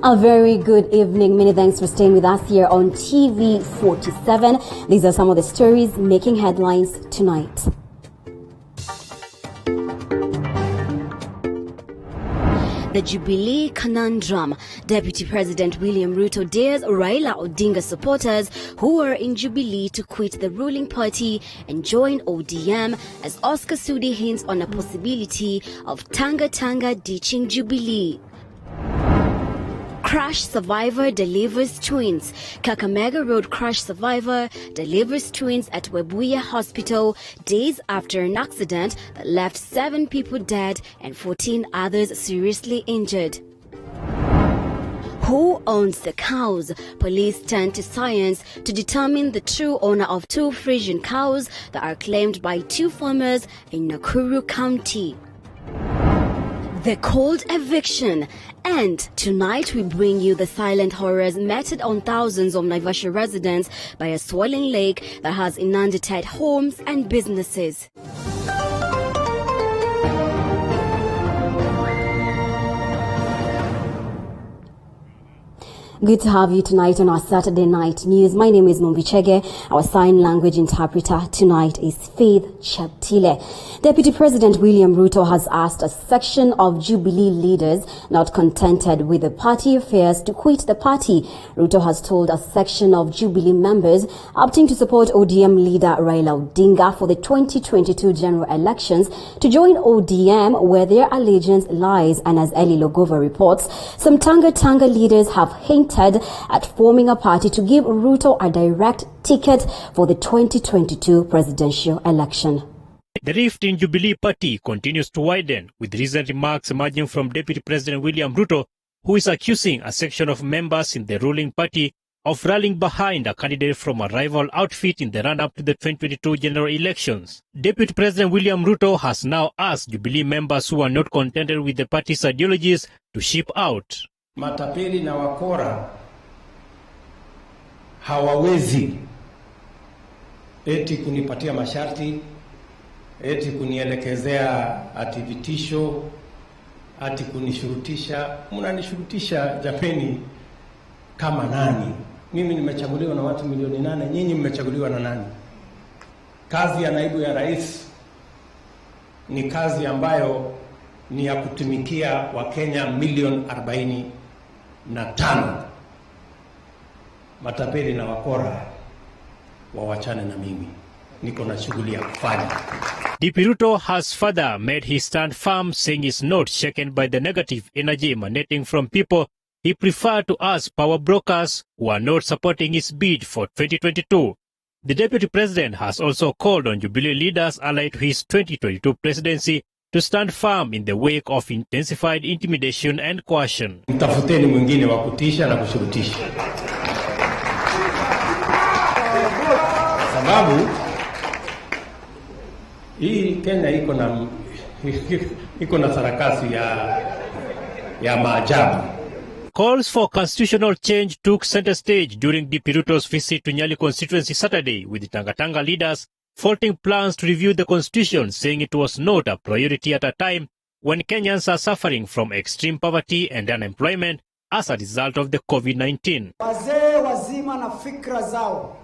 A very good evening. Many thanks for staying with us here on TV47. These are some of the stories making headlines tonight. The Jubilee conundrum. Deputy President William Ruto dares Raila Odinga supporters who were in Jubilee to quit the ruling party and join ODM as Oscar Sudi hints on a possibility of Tanga Tanga ditching Jubilee. Crash survivor delivers twins. Kakamega Road crash survivor delivers twins at Webuye Hospital days after an accident that left 7 people dead and 14 others seriously injured. Who owns the cows? Police turn to science to determine the true owner of 2 Frisian cows that are claimed by 2 farmers in Nakuru County. The cold eviction. And tonight we bring you the silent horrors meted on thousands of Naivasha residents by a swollen lake that has inundated homes and businesses. Good to have you tonight on our Saturday night news. My name is Mombichege. Our sign language interpreter tonight is Faith Cheptile. Deputy President William Ruto has asked a section of Jubilee leaders not contented with the party affairs to quit the party. Ruto has told a section of Jubilee members opting to support ODM leader Raila Odinga for the 2022 general elections to join ODM where their allegiance lies, and as Eli Logova reports, some Tanga Tanga leaders have hinted at forming a party to give Ruto a direct ticket for the 2022 presidential election. The rift in Jubilee Party continues to widen, with recent remarks emerging from Deputy President William Ruto, who is accusing a section of members in the ruling party of rallying behind a candidate from a rival outfit in the run-up to the 2022 general elections. Deputy President William Ruto has now asked Jubilee members who are not contented with the party's ideologies to ship out. Matapeli na wakora hawawezi eti kunipatia masharti, eti kunielekezea ati vitisho, ati kunishurutisha. Mnanishurutisha jameni kama nani? Mimi nimechaguliwa na watu milioni 8, nyinyi mmechaguliwa na nani? Kazi ya naibu ya rais ni kazi ambayo ni ya kutumikia Wakenya milioni 45. Matapeli na wakora wawachane na mimi. Niko na shughuli ya kufanya. DP Ruto has further made his stand firm, saying he's not shaken by the negative energy emanating from people he preferred to as power brokers who are not supporting his bid for 2022. The Deputy President has also called on Jubilee leaders allied to his 2022 presidency to stand firm in the wake of intensified intimidation and coercion. Mtafuteni mwingine wa kutisha na kushurutisha. Sababu hii Kenya iko na sarakasi ya maajabu. Calls for constitutional change took center stage during DP Ruto's visit to Nyali constituency Saturday, with the Tanga Tanga leaders faulting plans to review the constitution, saying it was not a priority at a time when Kenyans are suffering from extreme poverty and unemployment as a result of the COVID-19. Wazee wazima na fikra zao,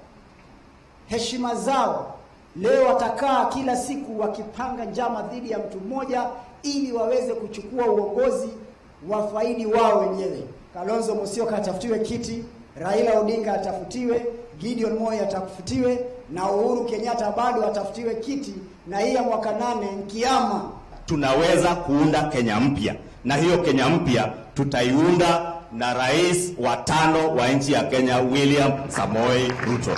heshima zao, leo watakaa kila siku wakipanga njama dhidi ya mtu mmoja ili waweze kuchukua uongozi wa faidi wao wenyewe. Kalonzo Musyoka atafutiwe kiti, Raila Odinga atafutiwe, Gideon Moi atafutiwe, na Uhuru Kenyatta bado atafutiwe kiti, na hii ya mwaka 8 kiama. Tunaweza kuunda Kenya mpya, na hiyo Kenya mpya tutaiunda na rais wa 5 wa nchi ya Kenya, William Samoei Ruto.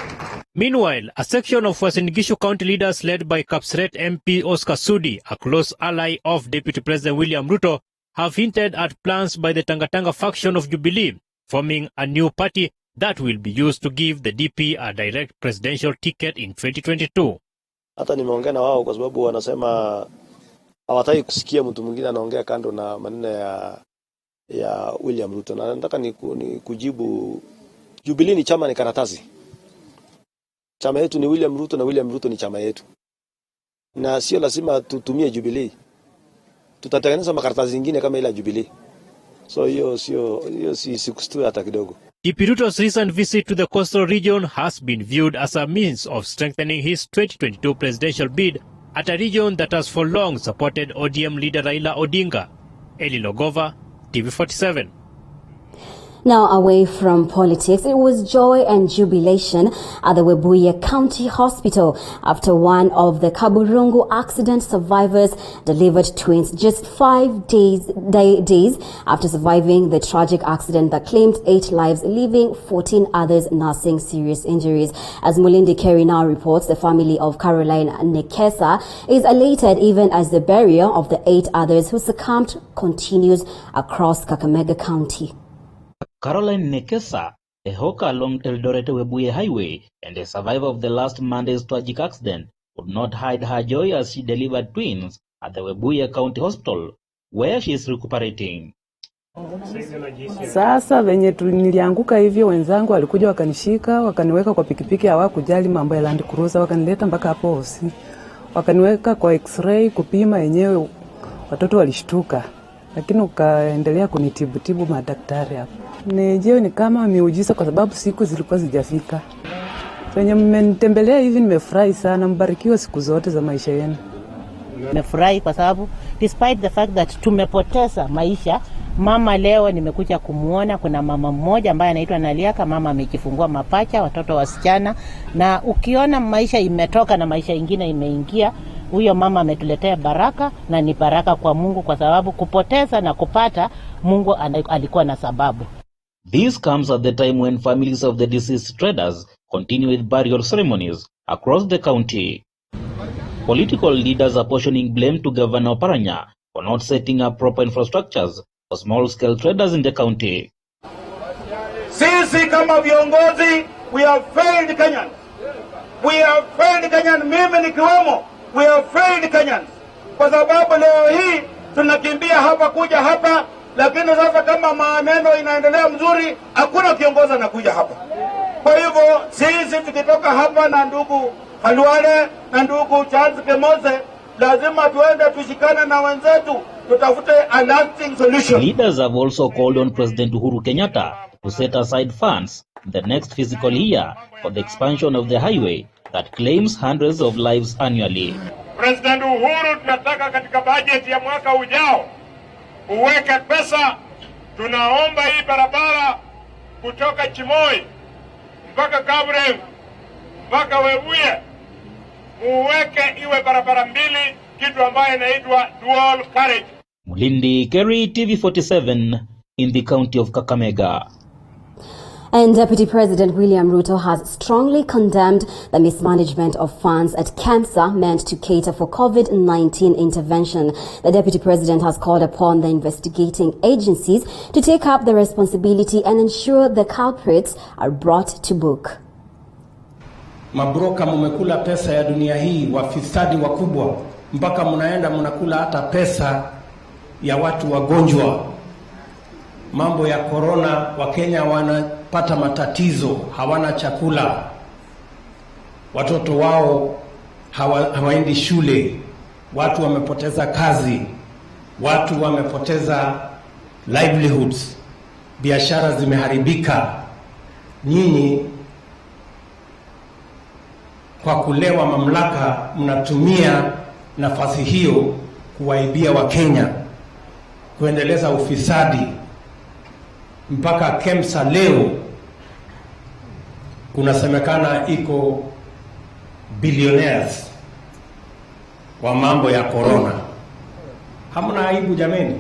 Meanwhile, a section of Uasin Gishu County leaders led by Kapseret MP Oscar Sudi, a close ally of Deputy President William Ruto, have hinted at plans by the Tanga Tanga faction of Jubilee, forming a new party that will be used to give the DP a direct presidential ticket in 2022. Hata nimeongea na wao kwa sababu wanasema hawataki kusikia mtu mwingine anaongea kando na maneno ya William Ruto. Na nataka ni kujibu, Jubilee ni chama, ni karatasi. Chama yetu ni William Ruto na William Ruto ni chama yetu. Na sio lazima tutumie Jubilee. Tutatengeneza makaratasi zingine kama ile Jubilee. So hiyo sikustua hata kidogo. DP Ruto's recent visit to the coastal region has been viewed as a means of strengthening his 2022 presidential bid at a region that has for long supported ODM leader Raila Odinga. Eli Logova, TV47. Now away from politics, it was joy and jubilation at the Webuye County Hospital after one of the Kaburungu accident survivors delivered twins just 5 days after surviving the tragic accident that claimed 8 lives, leaving 14 others nursing serious injuries. As Mulindi Kerry now reports, the family of Caroline Nekesa is elated even as the burial of the 8 others who succumbed continues across Kakamega County. Caroline Nekesa, a hawker along Eldoret-Webuye Highway and a survivor of the last Monday's tragic accident, could not hide her joy as she delivered twins at the Webuye County Hospital, where she is recuperating. Sasa venye nilianguka hivyo, wenzangu walikuja wakanishika, wakaniweka kwa pikipiki, hawakujali mambo ya Land Cruiser, wakanileta mpaka hapo hosi. Wakaniweka kwa X-ray kupima, yenyewe watoto walishtuka, lakini ukaendelea kunitibu madaktari hapo. Ni kama miujiza kwa sababu siku zilikuwa zijafika. Venye mmenitembelea hivi nimefurahi sana, mbarikiwe siku zote za maisha yenu. Nimefurahi kwa sababu despite the fact that tumepoteza maisha, mama leo nimekuja kumuona. Kuna mama mmoja ambaye anaitwa Naliaka, mama amejifungua mapacha, watoto wasichana, na ukiona maisha imetoka na maisha ingine imeingia, huyo mama ametuletea baraka, na ni baraka kwa Mungu kwa sababu kupoteza na kupata, Mungu alikuwa na sababu. This comes at the time when families of the deceased traders continue with burial ceremonies across the county. Political leaders are portioning blame to Governor Oparanya for not setting up proper infrastructures for small-scale traders in the county. Sisi kama viongozi, we have failed Kenyans. We have failed Kenyans, mimi nikiwemo. We have failed Kenyans. Kwa sababu leo hii tunakimbia hapa kuja hapa, lakini sasa kama maneno inaendelea mzuri, hakuna kiongozi anakuja hapa. Kwa hivyo sisi tukitoka hapa na ndugu Halwale na ndugu Charles Kemoze, lazima tuende tushikane na wenzetu, tutafute a lasting solution. Leaders have also called on President Uhuru Kenyatta to set aside funds in the next fiscal year for the expansion of the highway that claims hundreds of lives annually. President Uhuru, tunataka katika budget ya mwaka ujao uweke pesa. Tunaomba hii barabara kutoka Chimoi mpaka Kaburengu mpaka Webuye uweke iwe barabara mbili, kitu ambayo inaitwa dual carriage. Mulindi Kerry, TV47 in the county of Kakamega. And Deputy President William Ruto has strongly condemned the mismanagement of funds at KEMSA meant to cater for COVID-19 intervention. The Deputy President has called upon the investigating agencies to take up the responsibility and ensure the culprits are brought to book. Mabroka, mumekula pesa ya dunia hii, wafisadi wakubwa, mpaka mnaenda mnakula hata pesa ya watu wagonjwa. Mambo ya corona, Wakenya wanapata matatizo, hawana chakula, watoto wao hawaendi shule, watu wamepoteza kazi, watu wamepoteza livelihoods, biashara zimeharibika. Nyinyi kwa kulewa mamlaka mnatumia nafasi hiyo kuwaibia Wakenya, kuendeleza ufisadi. Mpaka KEMSA leo kunasemekana iko billionaires wa mambo ya corona. Hamuna aibu jameni?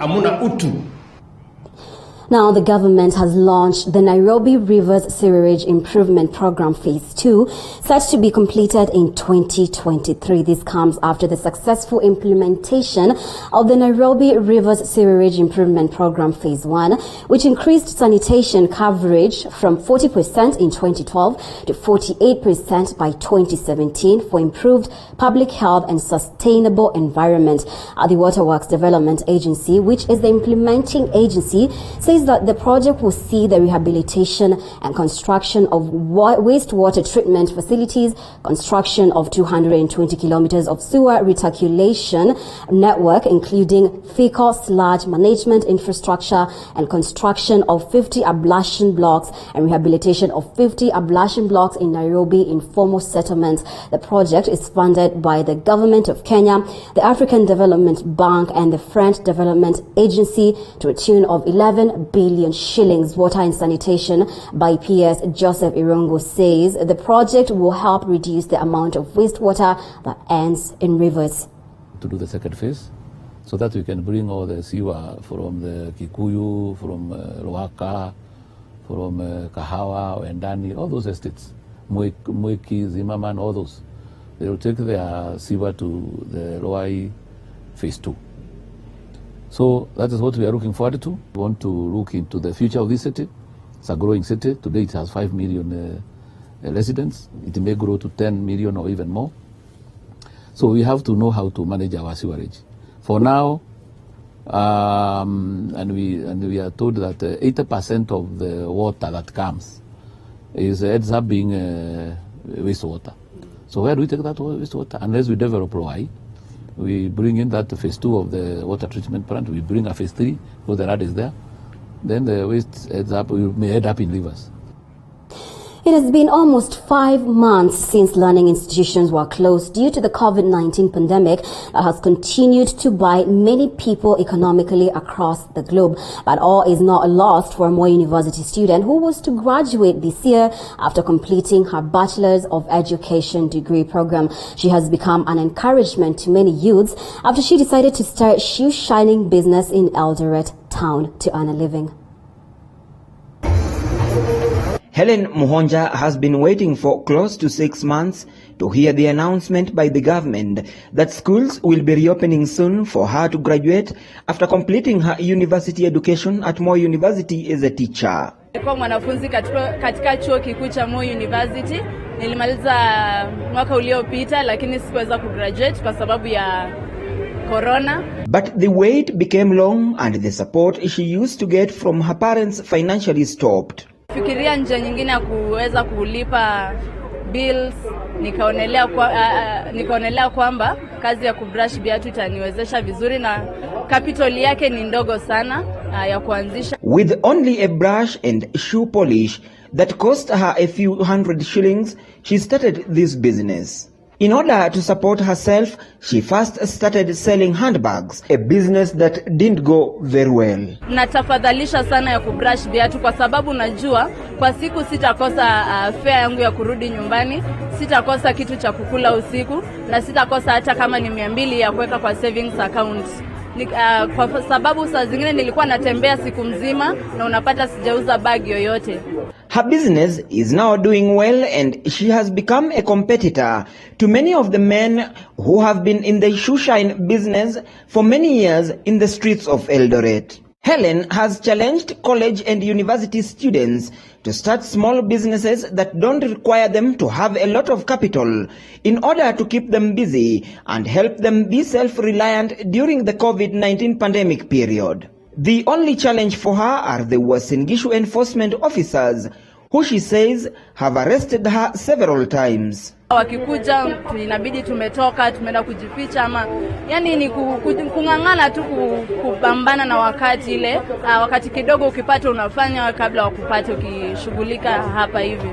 Hamuna utu? Now, the government has launched the Nairobi Rivers Sewerage Improvement Program Phase 2, set to be completed in 2023. This comes after the successful implementation of the Nairobi Rivers Sewerage Improvement Program Phase 1, which increased sanitation coverage from 40% in 2012 to 48% by 2017 for improved public health and sustainable environment. The Waterworks Development Agency, which is the implementing agency, says says that the project will see the rehabilitation and construction of wastewater treatment facilities, construction of 220 kilometers of sewer reticulation network, including fecal sludge management infrastructure, and construction of 50 ablation blocks and rehabilitation of 50 ablation blocks in Nairobi informal settlements. The project is funded by the government of Kenya, the African Development Bank, and the French Development Agency to a tune of 11 billion shillings. Water and Sanitation by PS Joseph Irongo says the project will help reduce the amount of wastewater that ends in rivers. To do the second phase, so that we can bring all the sewer from the Kikuyu, from Ruaka, from Kahawa, Endani, all those estates, Mweki, Zimmerman, all those. They will take their sewer to the Ruai phase 2. So that is what we are looking forward to. We want to look into the future of this city. It's a growing city. Today it has 5 million residents. It may grow to 10 million or even more. So we have to know how to manage our sewerage. For now, and we are told that 80% of the water that comes ends up being wastewater. So where do we take that wastewater? Unless we develop Ruai, we bring in that phase 2 of the water treatment plant, we bring a phase 3, because the RAD is there, then the waste may end up in rivers. It has been almost 5 months since learning institutions were closed due to the COVID-19 pandemic that has continued to bite many people economically across the globe. But all is not lost for a Moi University student who was to graduate this year after completing her Bachelor's of Education degree program. She has become an encouragement to many youths after she decided to start shoe shining business in Eldoret town to earn a living. Helen Muhonja has been waiting for close to 6 months to hear the announcement by the government that schools will be reopening soon for her to graduate after completing her university education at Moi University as a teacher. Nilikuwa mwanafunzi katika chuo kikuu cha Moi University. Nilimaliza mwaka uliopita lakini sikuweza kugraduate kwa sababu ya corona. But the wait became long and the support she used to get from her parents financially stopped. Fikiria njia nyingine ya kuweza kulipa bills, nikaonelea kwamba kazi ya kubrush viatu itaniwezesha vizuri na capital yake ni ndogo sana ya kuanzisha. With only a brush and shoe polish that cost her a few hundred shillings, she started this business. In order to support herself, she first started selling handbags, a business that didn't go very well. Natafadhalisha sana ya kubrush viatu kwa sababu najua kwa siku sitakosa fare yangu ya kurudi nyumbani, sitakosa kitu cha kukula usiku na sitakosa hata kama ni 200 ya kuweka kwa savings account. Kwa sababu saa zingine nilikuwa natembea siku mzima na unapata sijauza bag yoyote. Her business is now doing well and she has become a competitor to many of the men who have been in the shoe shine business for many years in the streets of Eldoret. Helen has challenged college and university students to start small businesses that don't require them to have a lot of capital in order to keep them busy and help them be self-reliant during the COVID-19 pandemic period. The only challenge for her are the Uasin Gishu enforcement officers, who she says have arrested her several times. Wakikuja inabidi tumetoka tumeenda kujificha ama yani ni kungangana tu kupambana na wakati ile wakati kidogo ukipata unafanya kabla wakupate ukishughulika hapa hivi.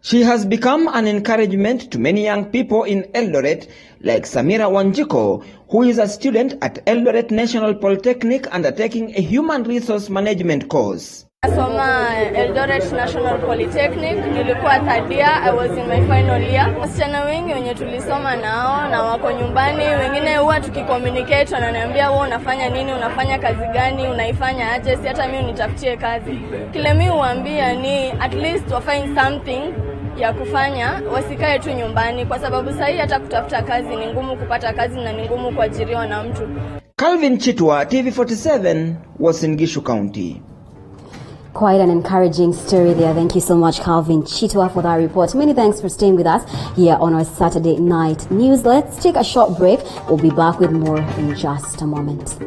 She has become an encouragement to many young people in Eldoret like Samira Wanjiko, who is a student at Eldoret National Polytechnic undertaking a human resource management course. Nasoma Eldoret National Polytechnic, nilikuwa third year, I was in my final year. Wasichana wengi wenye tulisoma nao na wako nyumbani, wengine huwa tukicommunicate wananiambia wewe unafanya nini, unafanya kazi gani, unaifanya aje, si hata mimi unitafutie kazi. Kile mimi huambia ni at least wa find something ya kufanya, wasikae tu nyumbani kwa sababu sasa hata kutafuta kazi ni ngumu, kupata kazi na ni ngumu kuajiriwa na mtu. Calvin Chitwa, TV47, Uasin Gishu County. Quite an encouraging story there. Thank you so much, Calvin Chitwa, for that report. Many thanks for staying with us here on our Saturday night news. Let's take a short break. We'll be back with more in just a moment.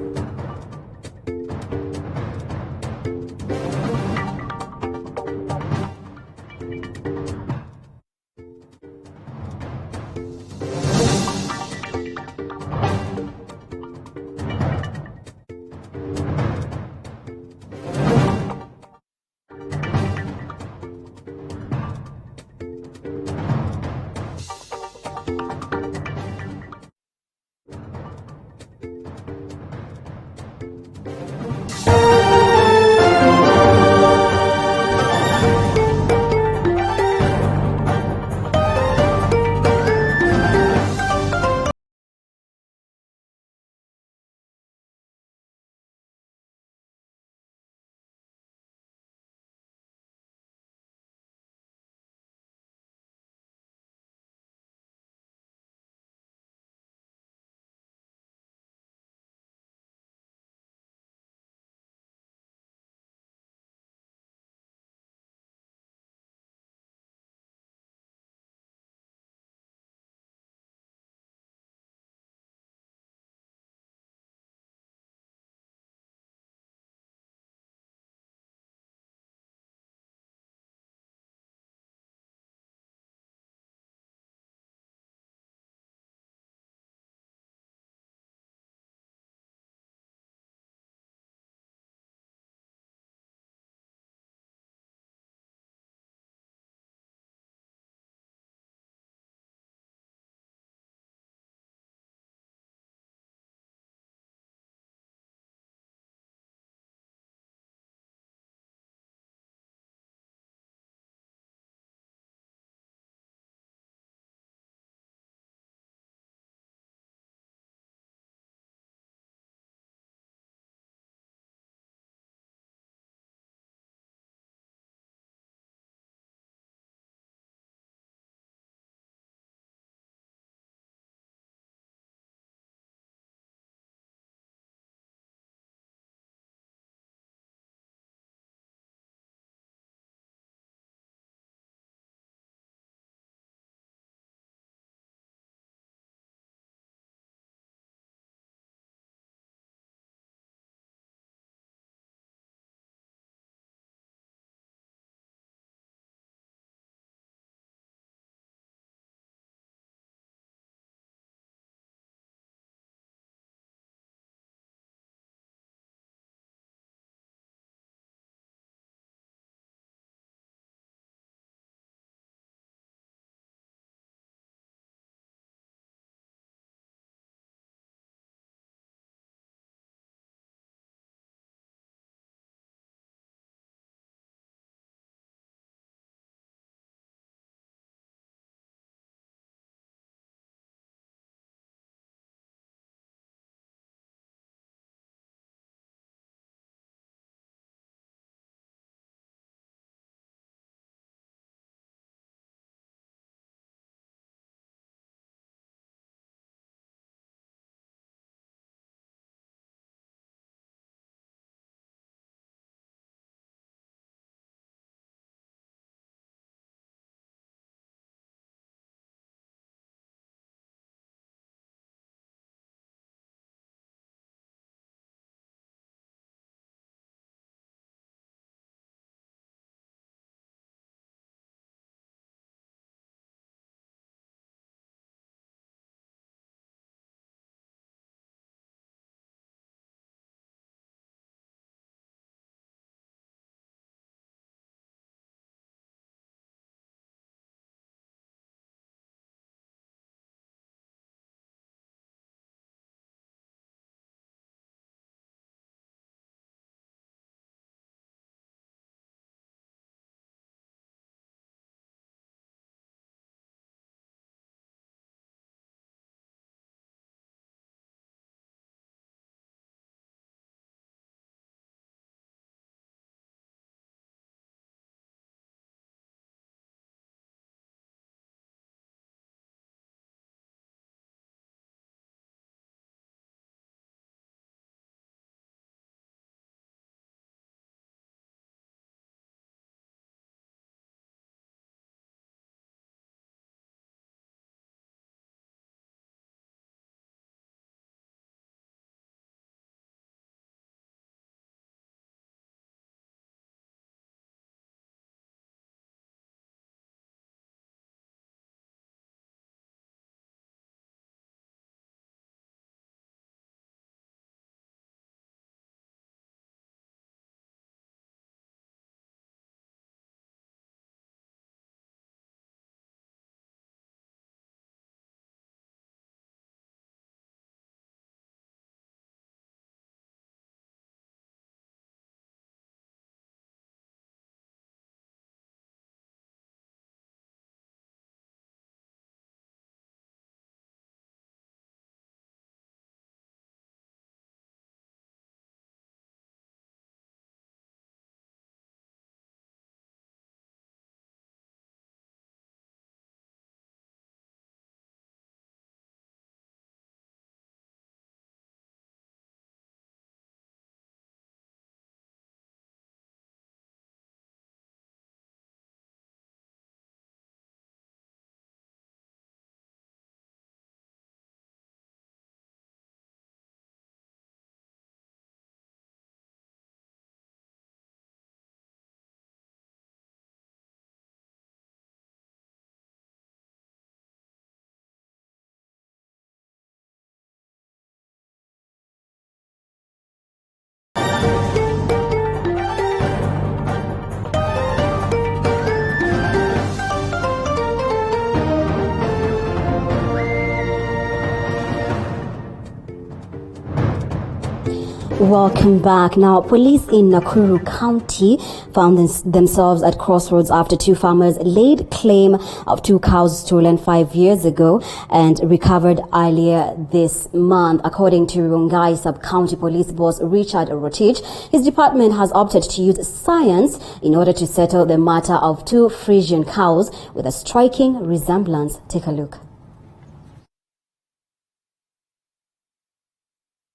Welcome back. Now, police in Nakuru County found themselves at crossroads after two farmers laid claim of two cows stolen 5 years ago and recovered earlier this month. According to Rongai Sub-County Police Boss Richard Rotich, his department has opted to use science in order to settle the matter of two Frisian cows with a striking resemblance. Take a look.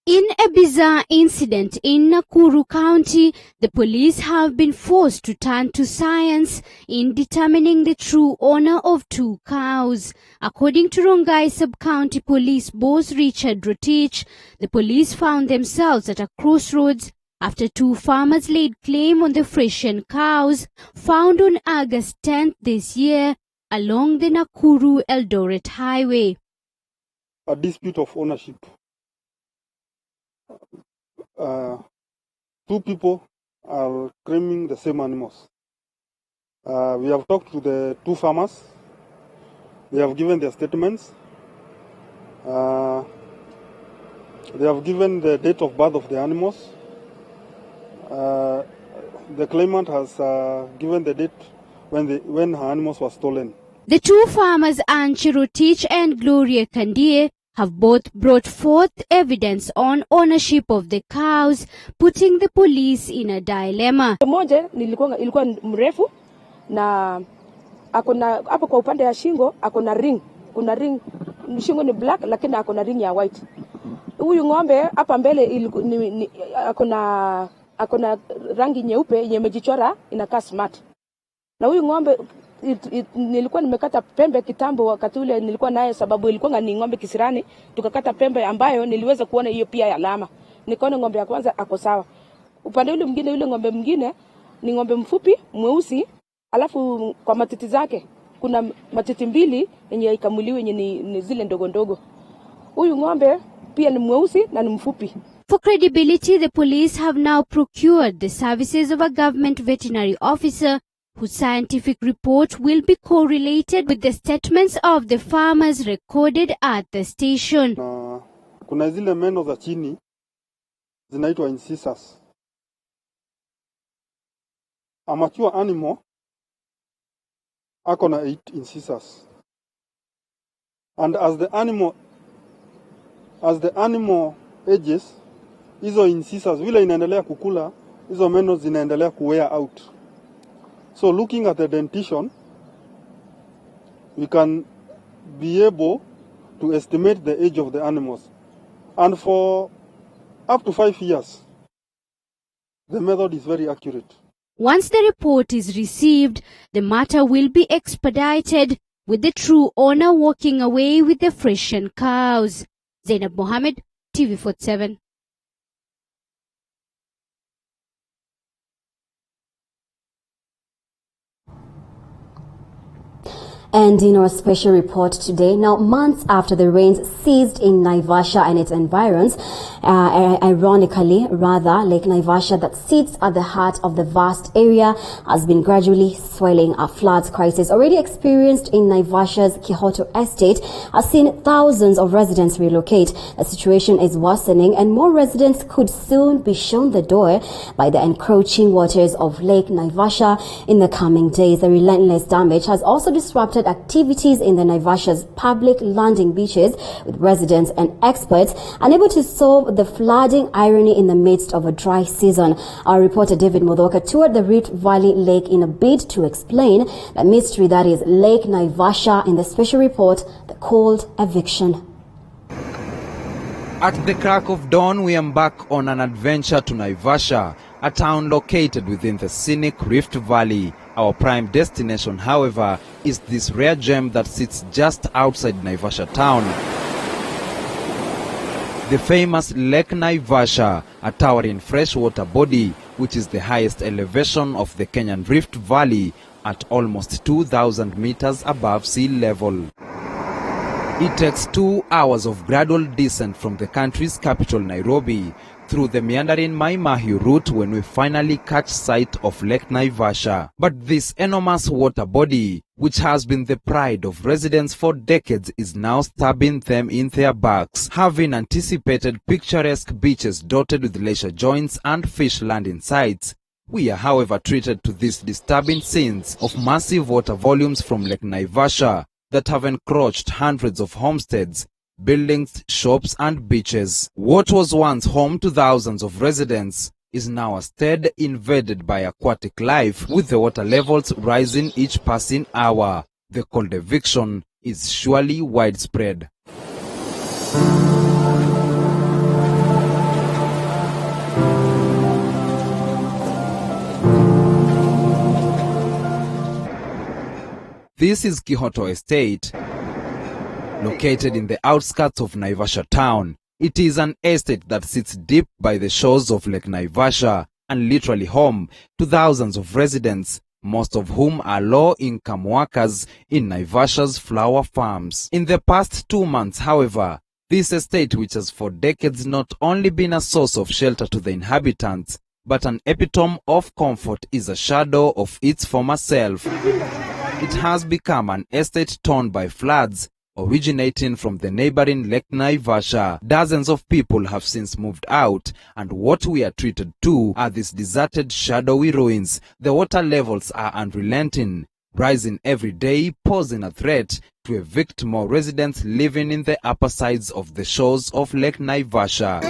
In a bizarre incident in Nakuru County, the police have been forced to turn to science in determining the true owner of two cows. According to Rongai Sub-County Police Boss Richard Rotich, the police found themselves at a crossroads after two farmers laid claim on the Frisian cows found on August 10th this year along the Nakuru-Eldoret highway. A dispute of ownership. Two people are claiming the same animals. We have talked to the two farmers. They have given their statements. They have given the date of birth of the animals. The claimant has given the date when her animals were stolen. The two farmers, Anchi Rotich and Gloria Kandie, have both brought forth evidence on ownership of the cows, putting the police in a dilemma. Mmoja ilikuwa mrefu na akona hapo kwa upande ya shingo akona ring. Kuna ring, shingo ni black lakini akona ring ya white. Huyu ng'ombe hapa mbele akona rangi nyeupe yenye imejichora inakaa smart. Na huyu ng'ombe nilikuwa nimekata pembe kitambo wakati ule nilikuwa naye, sababu ilikuwa ni ng'ombe kisirani, tukakata pembe ambayo niliweza kuona hiyo pia ya alama. Nikaona ng'ombe ya kwanza ako sawa. Upande ule mwingine, yule ng'ombe mwingine ni ng'ombe mfupi mweusi, alafu kwa matiti zake kuna matiti mbili yenye ikamuliwa yenye ni zile ndogo ndogo. Huyu ng'ombe pia ni mweusi na ni mfupi. For credibility, the police have now procured the services of a government veterinary officer whose scientific report will be correlated with the statements of the farmers recorded at the station. Kuna zile meno za chini zinaitwa incisors. A mature animal akona 8 incisors. And as the animal ages, hizo incisors vile inaendelea kukula, hizo meno zinaendelea kuwear out. So looking at the dentition, we can be able to estimate the age of the animals. And for up to 5 years, the method is very accurate. Once the report is received, the matter will be expedited, with the true owner walking away with the Frisian cows. Zainab Mohammed, TV47. And in our special report today, now months after the rains ceased in Naivasha and its environs, ironically, Lake Naivasha that sits at the heart of the vast area has been gradually swelling. A floods crisis already experienced in Naivasha's Kihoto estate has seen thousands of residents relocate. The situation is worsening and more residents could soon be shown the door by the encroaching waters of Lake Naivasha in the coming days. The relentless damage has also disrupted activities in the Naivasha's public landing beaches, with residents and experts unable to solve the flooding irony in the midst of a dry season. Our reporter David Modhoka toured the Rift Valley Lake in a bid to explain the mystery that is Lake Naivasha in the special report, The Cold Eviction. At the crack of dawn, we embark on an adventure to Naivasha, a town located within the scenic Rift Valley. Our prime destination, however, is this rare gem that sits just outside Naivasha town. The famous Lake Naivasha, a towering freshwater body, which is the highest elevation of the Kenyan Rift Valley at almost 2,000 meters above sea level. It takes 2 hours of gradual descent from the country's capital, Nairobi, through the meandering Mai Mahiu route when we finally catch sight of Lake Naivasha. But this enormous water body, which has been the pride of residents for decades, is now stabbing them in their backs. Having anticipated picturesque beaches dotted with leisure joints and fish landing sites, we are however treated to these disturbing scenes of massive water volumes from Lake Naivasha that have encroached hundreds of homesteads, buildings, shops and beaches. What was once home to thousands of residents is now a stead invaded by aquatic life, with the water levels rising each passing hour. The cold eviction is surely widespread. This is Kihoto Estate, located in the outskirts of Naivasha town. It is an estate that sits deep by the shores of Lake Naivasha and literally home to thousands of residents, most of whom are low-income workers in Naivasha's flower farms. In the past 2 months, however, this estate, which has for decades not only been a source of shelter to the inhabitants, but an epitome of comfort, is a shadow of its former self. It has become an estate torn by floods originating from the neighboring Lake Naivasha. Dozens of people have since moved out, and what we are treated to are these deserted, shadowy ruins. The water levels are unrelenting, rising every day, posing a threat to evict more residents living in the upper sides of the shores of Lake Naivasha.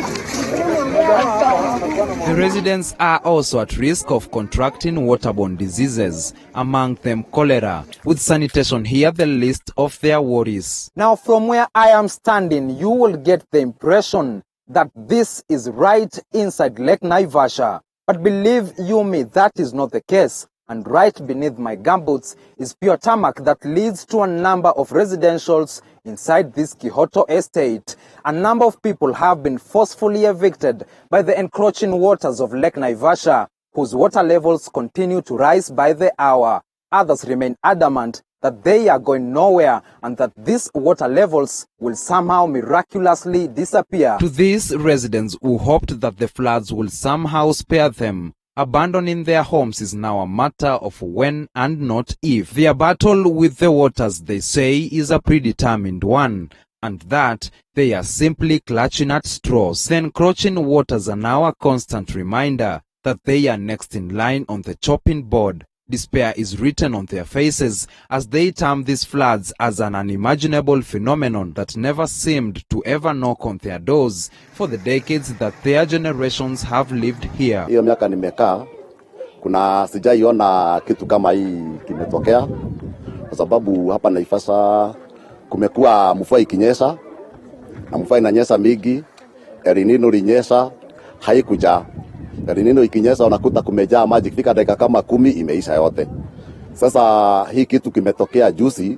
The residents are also at risk of contracting waterborne diseases, among them cholera, with sanitation here the least of their worries. Now, from where I am standing, you will get the impression that this is right inside Lake Naivasha. But believe you me, that is not the case. And right beneath my gumboots is pure tarmac that leads to a number of residentials inside this Kihoto estate. A number of people have been forcefully evicted by the encroaching waters of Lake Naivasha, whose water levels continue to rise by the hour. Others remain adamant that they are going nowhere and that these water levels will somehow miraculously disappear. To these residents who hoped that the floods will somehow spare them, abandoning their homes is now a matter of when and not if. Their battle with the waters, they say, is a predetermined one, and that they are simply clutching at straws. The encroaching waters are now a constant reminder that they are next in line on the chopping board. Despair is written on their faces as they term these floods as an unimaginable phenomenon that never seemed to ever knock on their doors for the decades that their generations have lived here. Hiyo miaka nimekaa, kuna sijaiona kitu kama hii kimetokea, kwa sababu hapa Naivasha kumekuwa mvua ikinyesha, na mvua inanyesha mingi, El Nino ilinyesha, haikuja. El Nino ikinyesha unakuta kumejaa maji, kifika dakika kama 10 imeisha yote. Sasa hii kitu kimetokea juzi,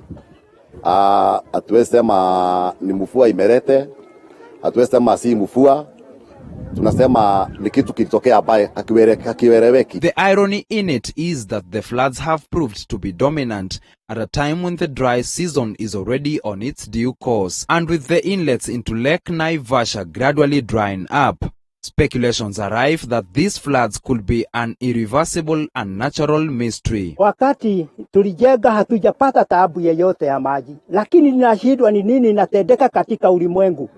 hatuwezi sema ni mvua imelete, hatuwezi sema si mvua, tunasema ni kitu kilitokea ambaye hakieleweki. The irony in it is that the floods have proved to be dominant at a time when the dry season is already on its due course, and with the inlets into Lake Naivasha gradually drying up. Speculations are rife that these floods could be an irreversible and natural mystery. Wakati tulijenga hatujapata taabu yeyote ya maji, lakini ninashindwa ni nini inatendeka katika ulimwengu.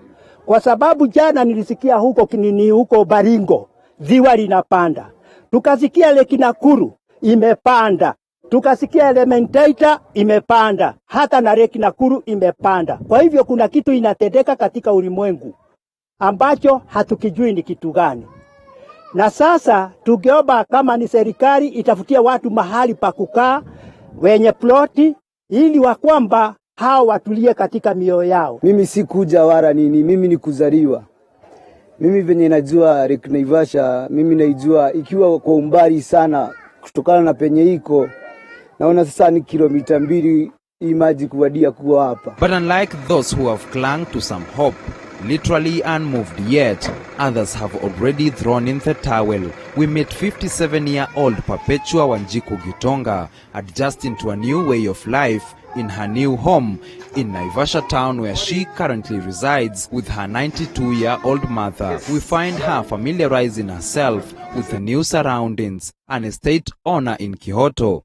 Kwa sababu jana nilisikia huko Baringo ziwa linapanda, tukasikia Lake Nakuru imepanda, tukasikia Elementaita imepanda, hata na Lake Nakuru imepanda. Kwa hivyo kuna kitu inatendeka katika ulimwengu ambacho hatukijui ni kitu gani. Na sasa tungeomba kama ni serikali itafutia watu mahali pa kukaa wenye ploti, ili wa kwamba hao watulie katika mioyo yao. Mimi si kuja wala nini, mimi ni kuzaliwa. Mimi venye najua Lake Naivasha, mimi naijua ikiwa kwa umbali sana kutokana na penye iko. Naona sasa ni kilomita 2 hii maji kuwadia kuwa hapa. But unlike those who have clung to some hope, literally unmoved yet, others have already thrown in the towel. We meet 57-year-old Perpetua Wanjiku Gitonga adjusting to a new way of life in her new home in Naivasha town, where she currently resides with her 92-year-old mother. We find her familiarizing herself with the new surroundings, an estate owner in Kihoto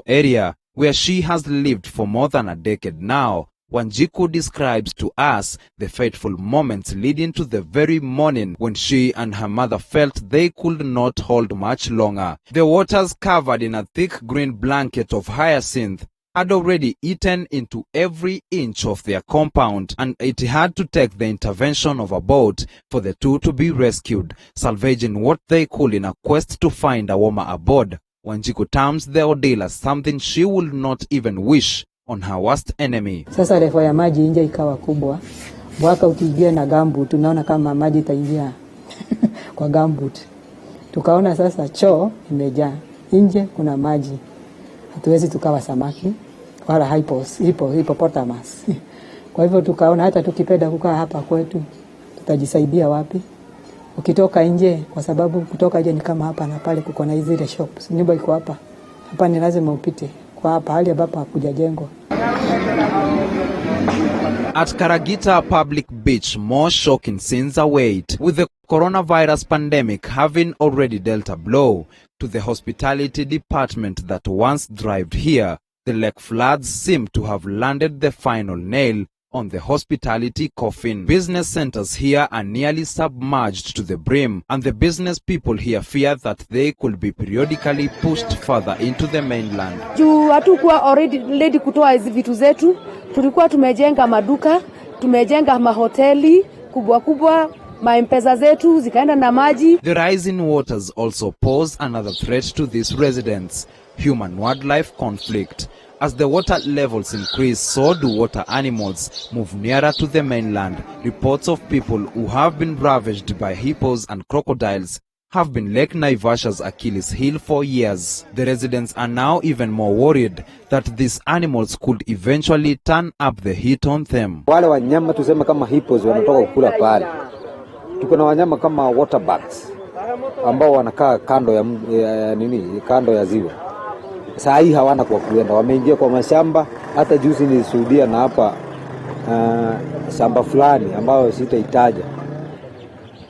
area, where she has lived for more than a decade now. Wanjiku describes to us the fateful moments leading to the very morning when she and her mother felt they could not hold much longer. The waters, covered in a thick green blanket of hyacinth, had already eaten into every inch of their compound, and it had to take the intervention of a boat for the two to be rescued, salvaging what they could in a quest to find a warmer abode. Wanjiku terms the ordeal as something she would not even wish on her worst enemy. Sasa levo ya maji nje ikawa kubwa. Mwaka ukiingia na gambut, tunaona kama maji itaingia kwa gambut. Tukaona sasa choo imejaa. Nje kuna maji. Hatuwezi tukawa samaki wala hippopotamus. Kwa hivyo tukaona hata tukipenda kukaa hapa kwetu tutajisaidia wapi? Ukitoka nje, kwa sababu kutoka nje ni kama hapa na pale kuko na zile shops. Nyumba iko hapa. Hapa ni lazima upite. At Karagita Public Beach, more shocking scenes await, with the coronavirus pandemic having already dealt a blow to the hospitality department that once thrived here. The lake floods seem to have landed the final nail on the hospitality coffin. Business centers here are nearly submerged to the brim, and the business people here fear that they could be periodically pushed further into the mainland. Juu hatukuwa already ready kutoa hizi vitu zetu, tulikuwa tumejenga maduka, tumejenga mahoteli kubwa, maempeza zetu zikaenda na maji. The rising waters also pose another threat to these residents: human-wildlife conflict. As the water levels increase, so do water animals move nearer to the mainland. Reports of people who have been ravaged by hippos and crocodiles have been Lake Naivasha's Achilles heel for years. The residents are now even more worried that these animals could eventually turn up the heat on them. Wale wanyama tuseme kama hippos wanatoka kukula pale. Tuko na wanyama kama waterbirds ambao wanakaa kando ya ziwa. Saa hii hawana kwa kuenda, wameingia kwa mashamba. Hata juzi nilishuhudia na hapa shamba fulani ambao sitaitaja.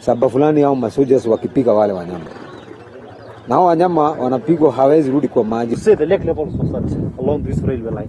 Shamba fulani au masoldiers wakipiga wale wanyama. Na hao wanyama wanapigwa, hawezi rudi kwa maji. Say the lake levels was at along this railway line.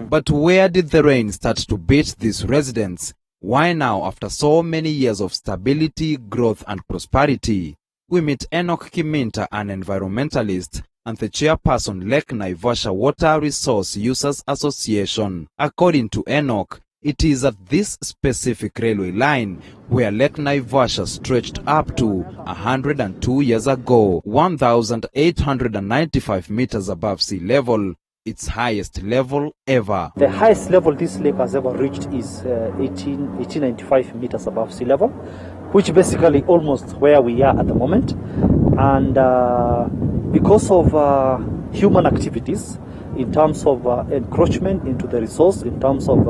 But where did the rain start to beat these residents? Why now, after so many years of stability, growth and prosperity? We meet Enoch Kiminta, an environmentalist and the chairperson Lake Naivasha Water Resource Users Association. According to Enoch, it is at this specific railway line where Lake Naivasha stretched up to 102 years ago, 1,895 meters above sea level, its highest level ever. The highest level this lake has ever reached is 1895 meters above sea level, which basically almost where we are at the moment. And because of human activities, in terms of encroachment into the resource, in terms of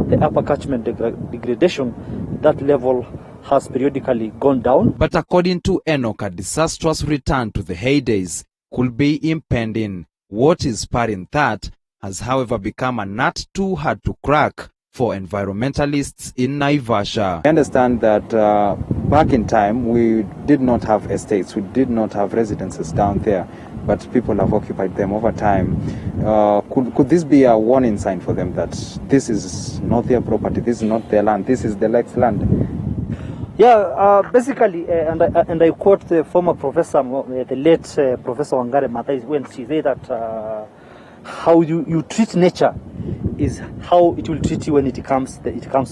the upper catchment degradation, that level has periodically gone down. But according to Enoch, a disastrous return to the heydays could be impending. What is spurring that has, however, become a nut too hard to crack for environmentalists in Naivasha. I understand that back in time we did not have estates, we did not have residences down there, but people have occupied them over time. Could this be a warning sign for them that this is not their property, this is not their land, this is the lake's land? Yeah, basically, and I quote the former professor, the late Professor Wangare Maathai, when she said that how you treat nature is how it will treat you when it comes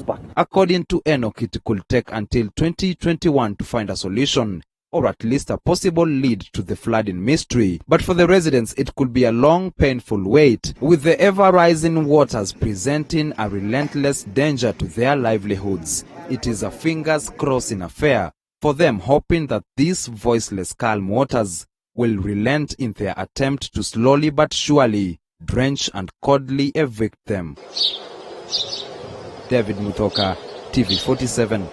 back. According to Enoch, it could take until 2021 to find a solution, or at least a possible lead to the flooding mystery. But for the residents, it could be a long, painful wait, with the ever-rising waters presenting a relentless danger to their livelihoods. It is a fingers-crossing affair for them, hoping that these voiceless calm waters will relent in their attempt to slowly but surely drench and coldly evict them. David Muthoka, TV47.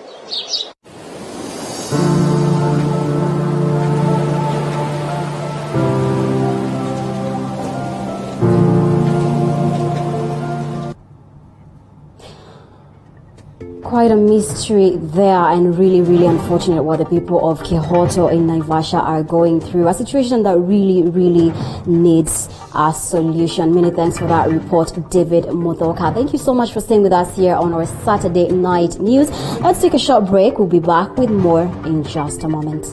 Quite a mystery there, and really, really unfortunate what the people of Kihoto in Naivasha are going through. A situation that really, really needs a solution. Many thanks for that report, David Muthoka. Thank you so much for staying with us here on our Saturday night news. Let's take a short break. We'll be back with more in just a moment.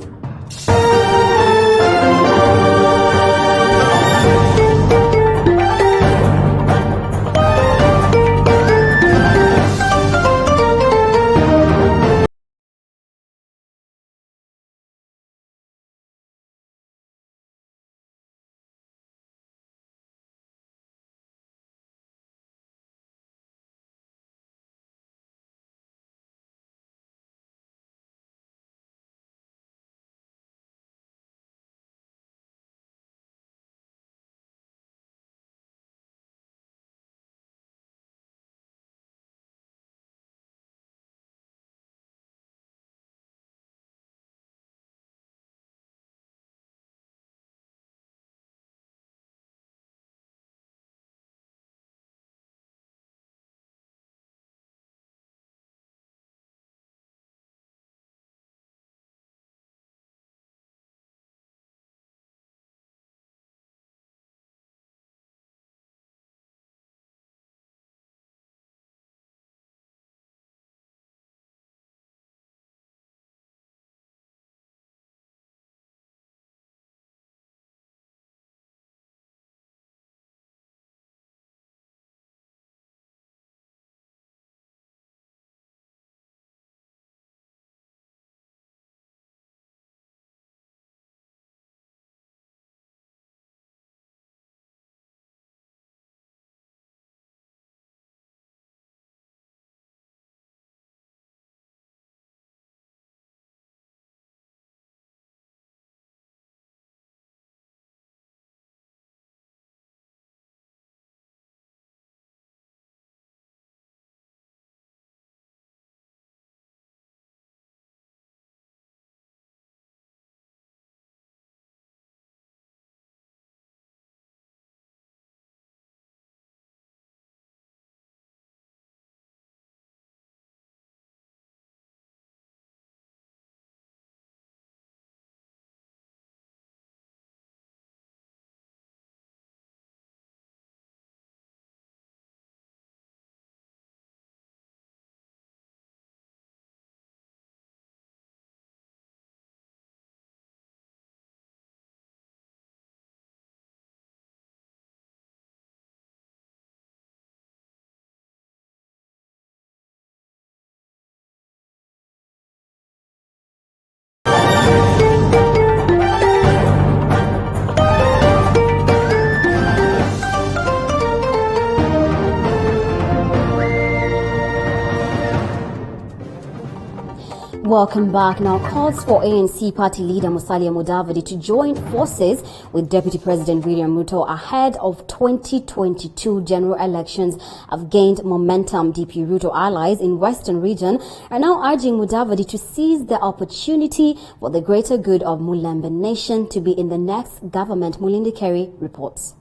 Welcome back. Now, calls for ANC party leader Musalia Mudavadi to join forces with Deputy President William Ruto ahead of 2022 general elections have gained momentum. DP Ruto allies in Western region are now urging Mudavadi to seize the opportunity for the greater good of Mulembe Nation to be in the next government. Mulindi Kerry reports.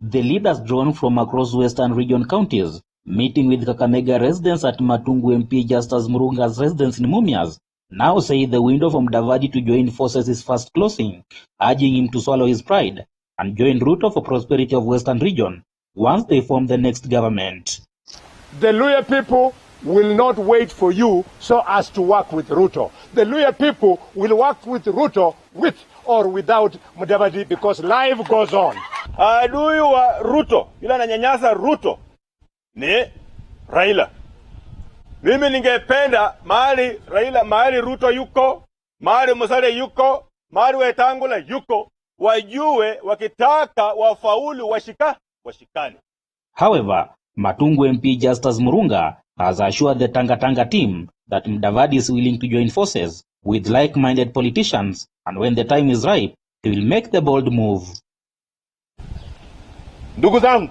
The leaders drawn from across Western region counties meeting with Kakamega residents at Matungu MP Justus Murunga's residence in Mumias now say the window for Mudavadi to join forces is fast closing, urging him to swallow his pride and join Ruto for prosperity of Western region once they form the next government. The Luhya people will not wait for you so as to work with Ruto. The Luhya people will work with Ruto with or without Mudavadi because life goes on. Adui wa Ruto, ila ananyanyasa Ruto ni Raila. Mimi ningependa mahali Raila, mahali Ruto yuko, mahali Musalia yuko, mahali Wetangula yuko, wajue wakitaka wafaulu washikane. However, Matungu MP Justus Murunga has assured the Tanga Tanga team that Mudavadi is willing to join forces with like-minded politicians, and when the time is ripe, he will make the bold move. Ndugu zangu,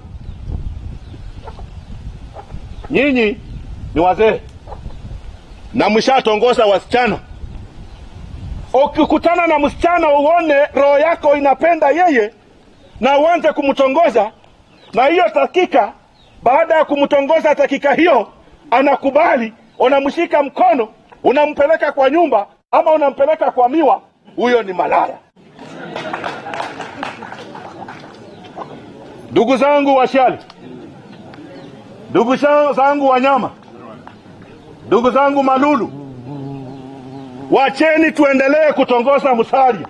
nyinyi ni wazee na mshatongoza wasichana. Ukikutana na msichana uone roho yako inapenda yeye na uanze kumtongoza, na hiyo dakika, baada ya kumtongoza dakika hiyo, anakubali, unamshika mkono, unampeleka kwa nyumba ama unampeleka kwa miwa, huyo ni malaya. Ndugu zangu Washali, ndugu zangu Wanyama, ndugu zangu Malulu, wacheni tuendelee kutongoza Musalia.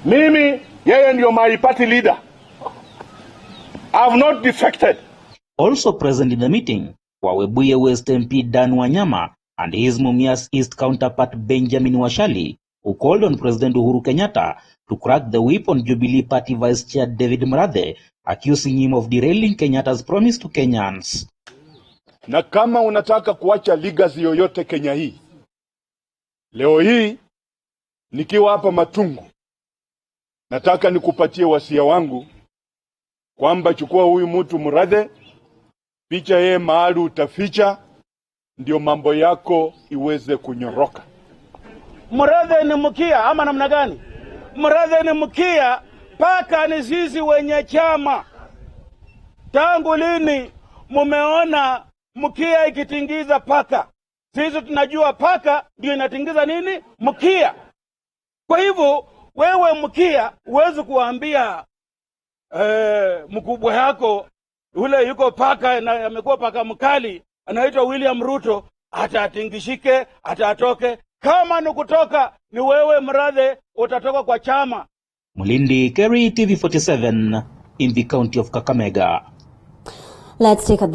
Mimi, yeye ndio my party leader. I have not defected. Also present in the meeting were Webuye West MP Dan Wanyama and his Mumias East counterpart Benjamin Washali, who called on President Uhuru Kenyatta to crack the whip on Jubilee Party Vice Chair David Mrathe, accusing him of derailing Kenyatta's promise to Kenyans. Na kama unataka kuacha legacy yoyote Kenya hii, leo hii nikiwa hapa Matungu, nataka nikupatie wasia wangu kwamba chukua huyu mtu Mrathe, picha yeye mahali utaficha, ndio mambo yako iweze kunyoroka. Mrathe ni mkia ama namna gani? Mrathe ni mkia, paka ni sisi wenye chama. Tangu lini mumeona mkia ikitingiza paka? Sisi tunajua paka ndio inatingiza nini? Mkia. Kwa hivyo wewe mkia uweze kuambia mkubwa yako ule yuko paka na amekuwa paka mkali anaitwa William Ruto, atatingishike, atatoke. Kama ni kutoka ni wewe Mrathe, utatoka kwa chama. Mulindi Kerry, TV47 in the county of Kakamega. Let's take a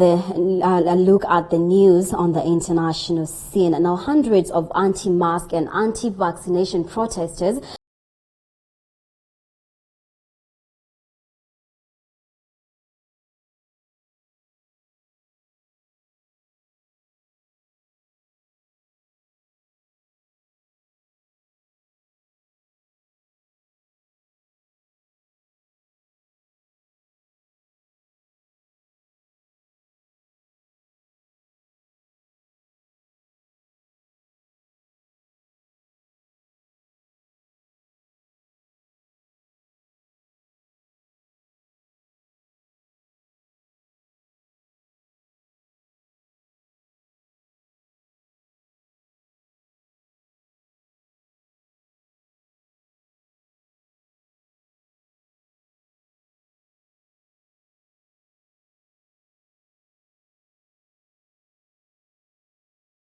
look at the news on the international scene. Now, hundreds of anti-mask and anti-vaccination protesters